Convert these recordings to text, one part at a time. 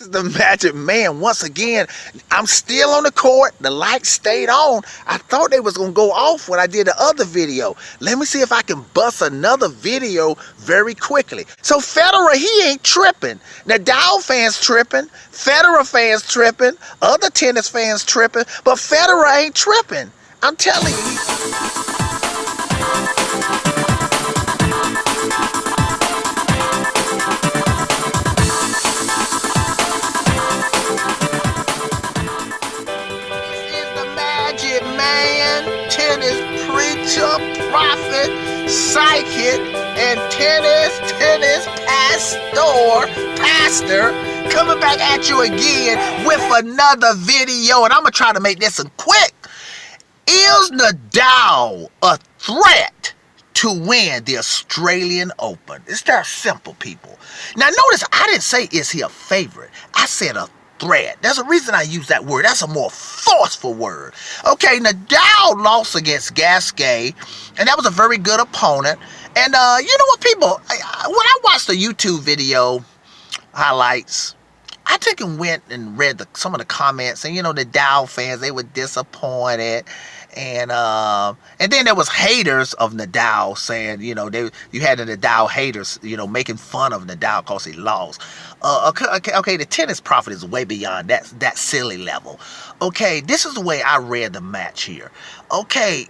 The Magic Man. Once again, I'm still on the court. The lights stayed on. I thought they was gonna go off when I did the other video. Let me see if I can bust another video very quickly. So Federer, he ain't tripping. Nadal fans tripping. Federer fans tripping. Other tennis fans tripping. But Federer ain't tripping. I'm telling you. Man, tennis preacher, prophet, psychic, and tennis pastor, coming back at you again with another video, and I'm gonna try to make this one quick. Is Nadal a threat to win the Australian Open? It's that simple, people. Now notice I didn't say is he a favorite. I said a threat. There's a reason I use that word. That's a more forceful word. Okay, Nadal lost against Gasquet, and that was a very good opponent. And you know what, people? When I watched the YouTube video highlights, I took and went and read some of the comments, and you know, the Nadal fans, they were disappointed. And then there was haters of Nadal saying, you know, you had the Nadal haters, you know, making fun of Nadal because he lost. Okay, the tennis prophet is way beyond that silly level. Okay, this is the way I read the match here. Okay,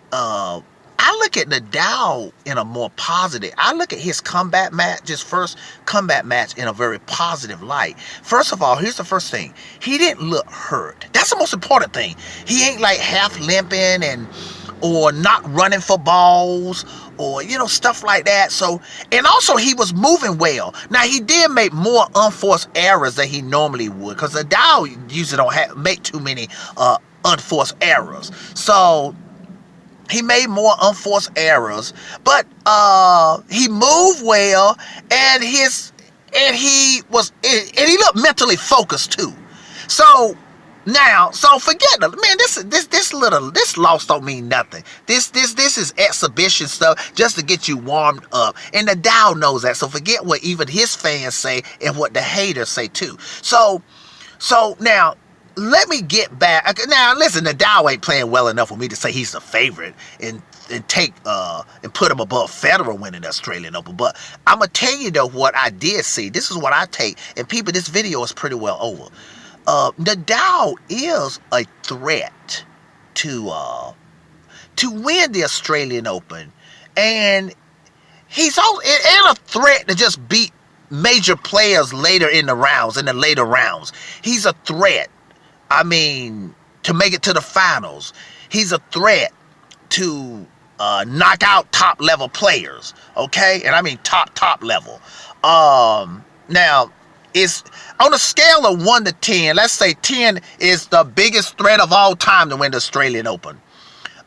I look at Nadal in a more positive. I look at his comeback match, his first comeback match, in a very positive light. First of all, here's the first thing. He didn't look hurt. That's the most important thing. He ain't like half limping or not running for balls or, you know, stuff like that. So, and also he was moving well. Now, he did make more unforced errors than he normally would, because Nadal usually don't make too many unforced errors. So he made more unforced errors, but he moved well, and he looked mentally focused too. So now, forget it, man. This loss don't mean nothing. This is exhibition stuff just to get you warmed up, and Nadal knows that. So forget what even his fans say and what the haters say too. So now, let me get back. Now, listen, Nadal ain't playing well enough for me to say he's the favorite and put him above Federer winning the Australian Open. But I'm gonna tell you though what I did see. This is what I take. And people, this video is pretty well over. Nadal is a threat to win the Australian Open, and he's also a threat to just beat major players later in the later rounds. He's a threat. I mean, to make it to the finals. He's a threat to knock out top level players. Okay? And I mean top level. Now, it's on a scale of 1 to 10, let's say 10 is the biggest threat of all time to win the Australian Open.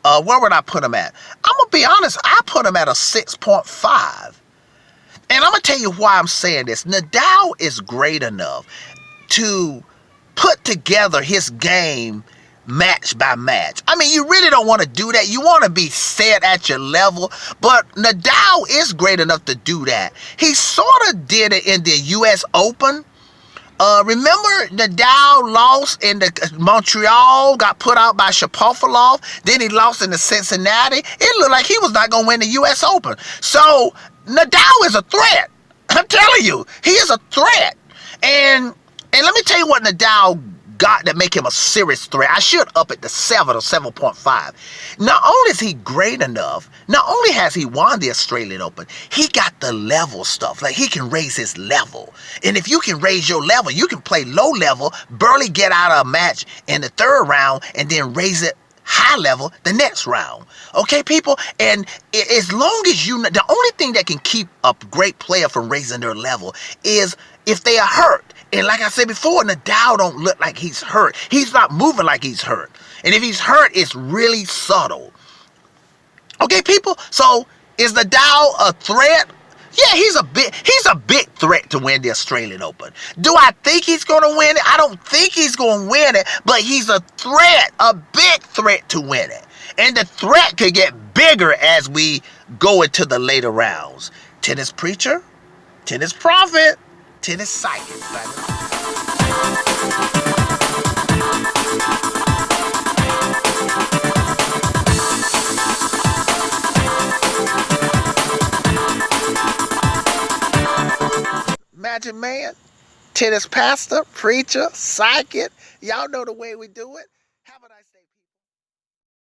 Where would I put him at? I'm going to be honest, I put him at a 6.5. And I'm going to tell you why I'm saying this. Nadal is great enough to put together his game match by match. I mean, you really don't want to do that. You want to be set at your level, but Nadal is great enough to do that. He sort of did it in the U.S. Open. Remember, Nadal lost in the Montreal, got put out by Shapovalov. Then he lost in the Cincinnati. It looked like he was not going to win the U.S. Open. So Nadal is a threat. I'm telling you, he is a threat. And let me tell you what Nadal got that make him a serious threat. I should up it to 7 or 7.5. Not only is he great enough, not only has he won the Australian Open, he got the level stuff. Like, he can raise his level. And if you can raise your level, you can play low level, barely get out of a match in the third round, and then raise it high level the next round. Okay, people? And as long as you know, the only thing that can keep a great player from raising their level is if they are hurt. And like I said before, Nadal don't look like he's hurt. He's not moving like he's hurt. And if he's hurt, it's really subtle. Okay, people? So, is Nadal a threat? Yeah, he's a big threat to win the Australian Open. Do I think he's going to win it? I don't think he's going to win it, but he's a threat, a big threat to win it. And the threat could get bigger as we go into the later rounds. Tennis preacher, tennis prophet, tennis psychic. Magic Man, tennis pastor, preacher, psychic. Y'all know the way we do it. Have a